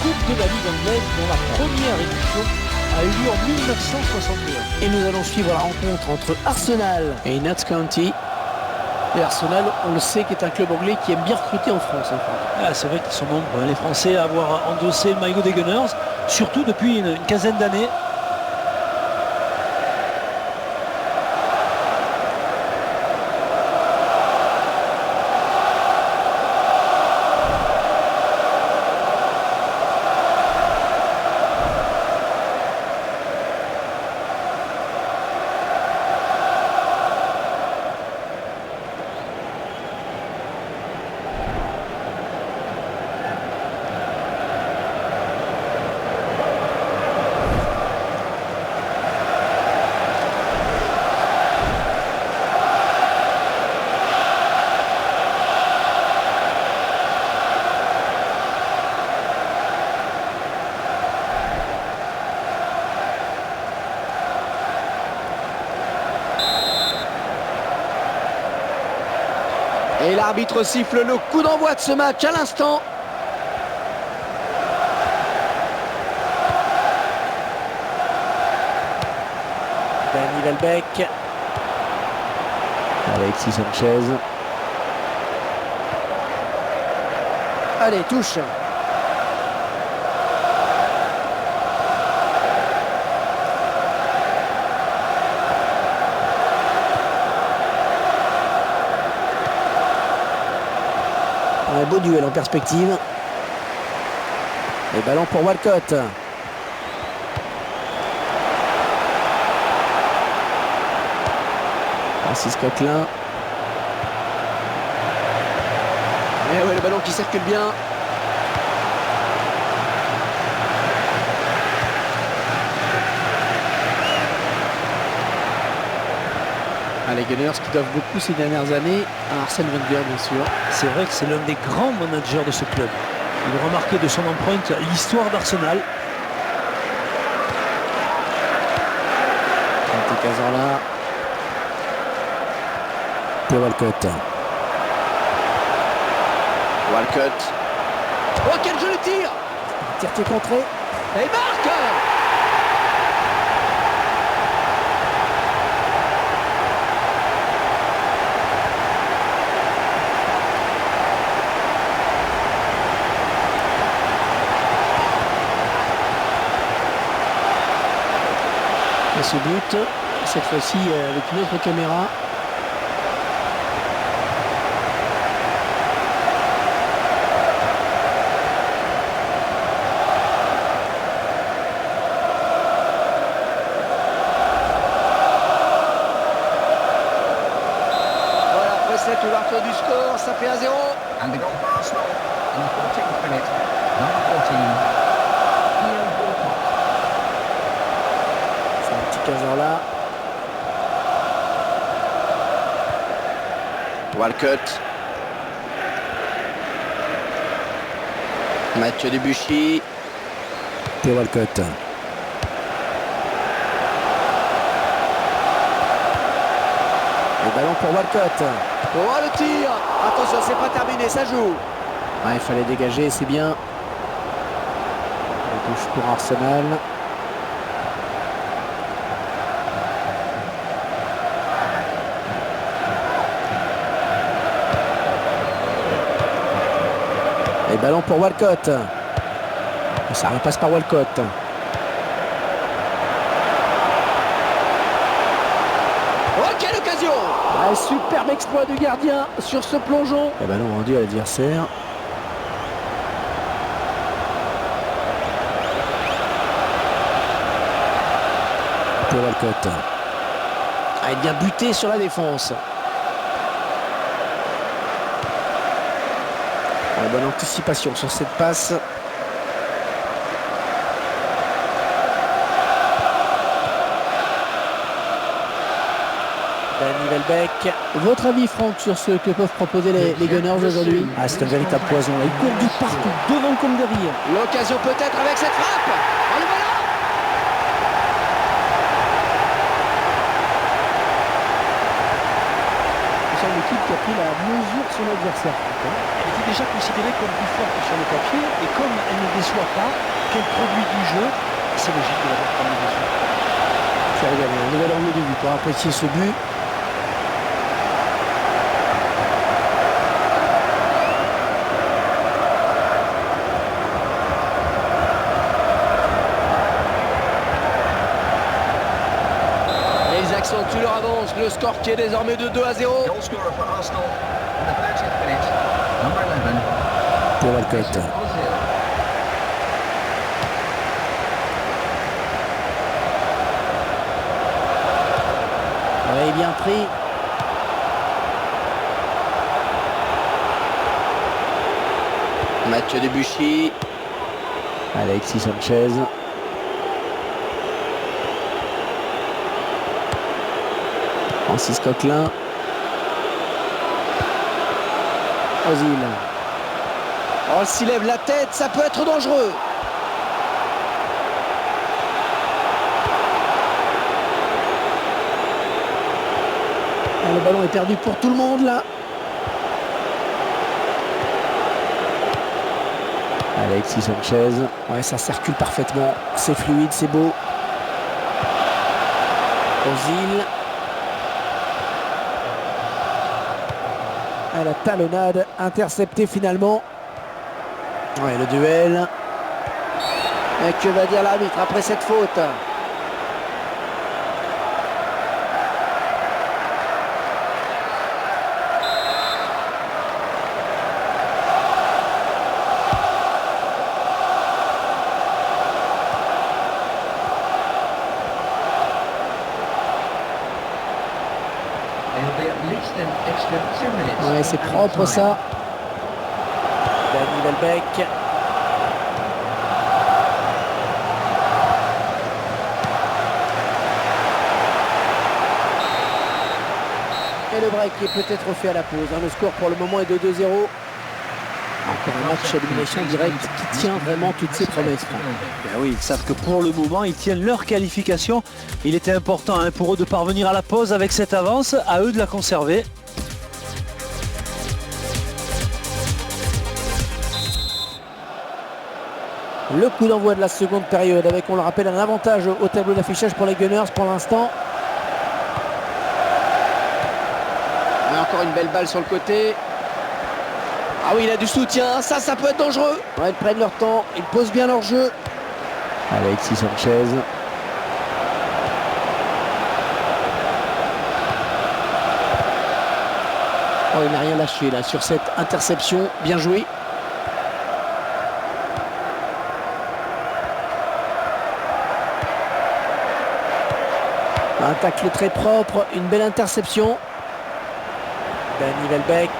Coupe de la Ligue anglaise dont la première édition a eu lieu en 1961. Et nous allons suivre la rencontre entre Arsenal et Notts County. Et Arsenal, on le sait, qui est un club anglais qui aime bien recruter en France. C'est vrai qu'ils sont nombreux, les Français, à avoir endossé le maillot des Gunners, surtout depuis une quinzaine d'années. Et l'arbitre siffle le coup d'envoi de ce match à l'instant. Danny Welbeck. Alexis Sanchez. Allez, touche. Un beau duel en perspective. Et ballon pour Walcott. Francis Coquelin. Et ouais, le ballon qui circule bien. Les Gunners qui doivent beaucoup ces dernières années à Arsène Wenger, bien sûr. C'est vrai que c'est l'un des grands managers de ce club. Il a remarqué de son empreinte l'histoire d'Arsenal. Cazorla. Pour Walcott. Walcott. Oh, quel jeu de tir! Tir contré. Et il marque! Et ce but, cette fois-ci avec une autre caméra. Voilà, après cette ouverture du score, ça fait 1-0. And the goal for Arsenal in the 14th minute, number 14. C'est un petit Cazorla. Walcott. Mathieu Debuchy. Et Walcott. Le ballon pour Walcott. Oh, le tir! Attention, c'est pas terminé, ça joue. Ah, il fallait dégager, c'est bien. La touche pour Arsenal. Et ballon pour Walcott. Ça repasse par Walcott. Oh, quelle occasion! Un superbe exploit du gardien sur ce plongeon. Et ballon rendu à l'adversaire. Pour Walcott. Ah, il vient buter sur la défense. La bonne anticipation sur cette passe. Danny Welbeck. Votre avis, Franck, sur ce que peuvent proposer les Gunners aujourd'hui? C'est un véritable poison. Il court du partout, devant comme derrière. L'occasion peut-être avec cette frappe. Oh, le voilà! Il semble l'équipe qui a pris la mesure de son adversaire. Elle était déjà considérée comme plus forte sur le papier et comme elle ne déçoit pas, qu'elle produit du jeu, c'est logique de l'avoir comme mesure. C'est régalé, un nouvel angle de vue pour apprécier ce but. Ils accentuent leur avance, le score qui est désormais de 2-0. Goal scorer for Arsenal in the 30th minute, number 11. Pour Walcott. Ozil. Oui, bien pris. Mathieu Debuchy. Alexis Sanchez. Francis Coquelin. Ozil. Oh, s'il lève la tête, ça peut être dangereux. Ah, le ballon est perdu pour tout le monde là. Alexis Sanchez. Ouais, ça circule parfaitement. C'est fluide, c'est beau. Ozil. À la talonnade, intercepté finalement. Ouais, le duel. Et que va dire l'arbitre après cette faute? It'll be at least an extra 2 minutes. Ouais, c'est added propre time. ça. Dani Welbeck. Et le break qui est peut-être fait à la pause. Le score pour le moment est de 2-0. Encore un match à élimination directe qui tient vraiment toutes ses promesses. Ben oui, ils savent que pour le moment, ils tiennent leur qualification. Il était important pour eux de parvenir à la pause avec cette avance, à eux de la conserver. Le coup d'envoi de la seconde période avec, on le rappelle, un avantage au tableau d'affichage pour les Gunners pour l'instant. Encore une belle balle sur le côté. Ah oui, il a du soutien, ça peut être dangereux. Ouais, ils prennent leur temps, ils posent bien leur jeu. Alexis Sanchez. Oh, il n'a rien lâché là sur cette interception, bien joué. Un tacle très propre, une belle interception. Dani Welbeck.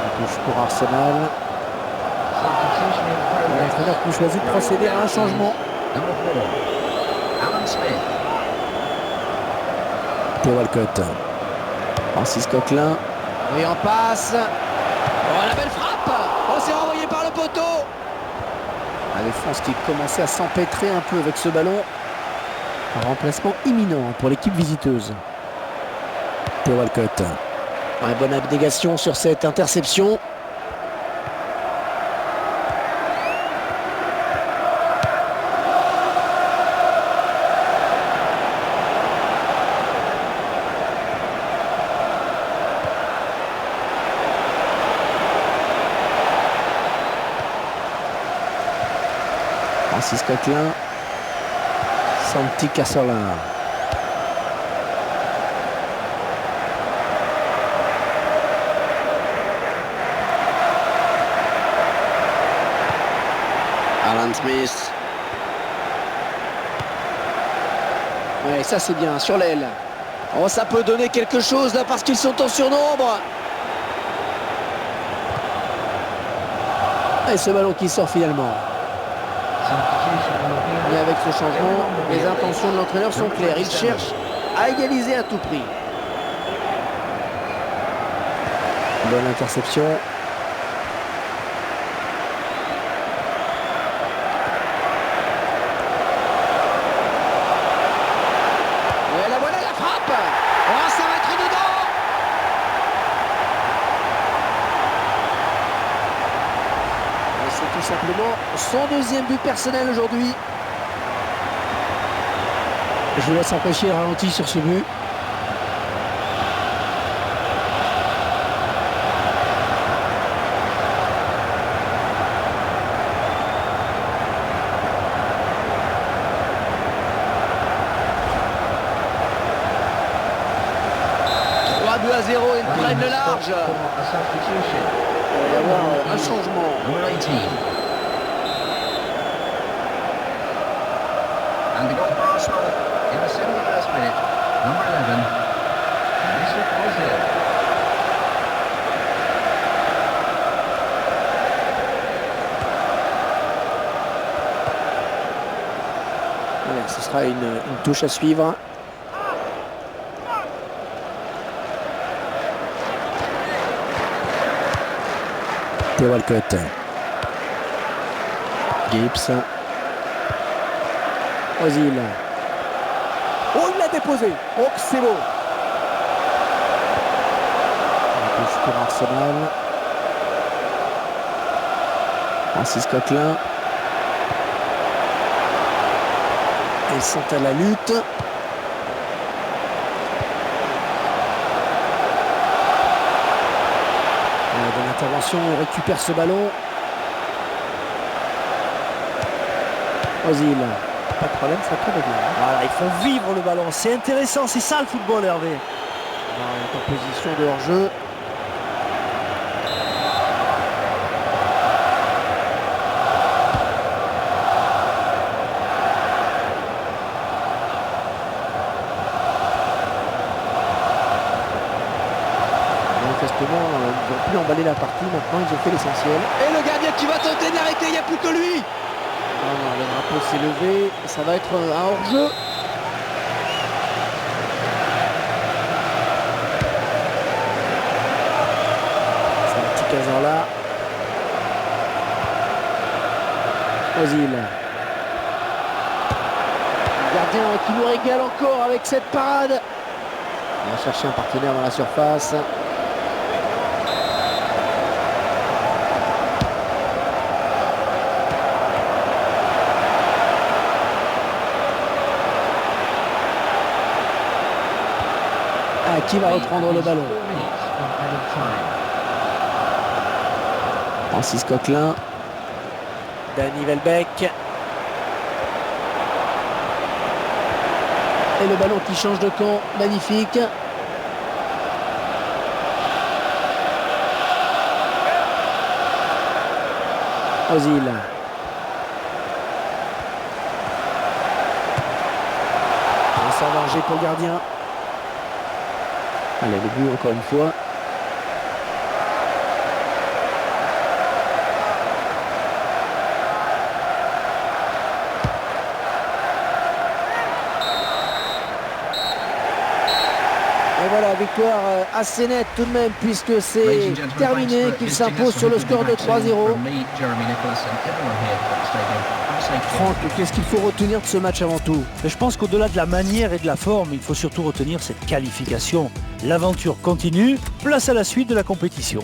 Une touche pour Arsenal. Substitution in progress. L'entraîneur qui choisit de procéder à un changement. Number 4, Alan Smith. Théo Walcott. Francis Coquelin. Et en passe. Oh, la belle frappe. Oh, c'est renvoyé par le poteau. La France qui commençait à s'empêtrer un peu avec ce ballon. Un remplacement imminent pour l'équipe visiteuse. Théo Walcott. Ouais, bonne abnégation sur cette interception. Francis Coquelin. Santi Cazorla. Alan Smith. Ouais, ça c'est bien, sur l'aile. Oh, ça peut donner quelque chose là parce qu'ils sont en surnombre. Et ce ballon qui sort finalement. Substitution will be Et avec ce changement, les intentions de l'entraîneur sont claires. Il cherche à égaliser à tout prix. Bonne interception. simplement son deuxième but personnel aujourd'hui. Je vous laisse apprécier le ralenti sur ce but. À 0, ils prennent le large. A substitution. Il va y avoir un changement. Number 18. And they got Arsenal in the 71st minute. Number 11. Mesut Ozil. Voilà, ce sera une touche à suivre. Walcott. Gibbs. Ozil. Oh, il l'a déposé. Oh, c'est beau. La touche pour Arsenal. Francis Coquelin. Ils sont à la lutte. De l'intervention, on récupère ce ballon. Ozil. Pas de problème, ça tourne bien. Voilà, ils font vivre le ballon. C'est intéressant, c'est ça le football, Hervé. On est en position de hors-jeu. Manifestement, ils n'ont plus emballé la partie. Maintenant, ils ont fait l'essentiel. Et le gardien qui va tenter de l'arrêter, il n'y a plus que lui. Non, non, le drapeau s'est levé. Ça va être un hors-jeu. C'est un petit caseur là. Ozil. Le gardien qui nous régale encore avec cette parade. On va chercher un partenaire dans la surface. Qui va reprendre le ballon? 4 minutes of added time. Francis Coquelin. Danny Welbeck. Et le ballon qui change de camp. Magnifique. Ozil. Un sans danger pour le gardien. Allez, le but encore une fois. Et voilà, victoire assez nette tout de même, puisque c'est Ladies and gentlemen, terminé, thanks for qu'il visiting s'impose us. sur le We'll be score de back soon. 3-0. From me, Jeremy Nicholas, and everyone here at the stadium. Have a safe Franck, qu'est-ce qu'il faut retenir de ce match avant tout? Mais je pense qu'au-delà de la manière et de la forme, il faut surtout retenir cette qualification. L'aventure continue, place à la suite de la compétition.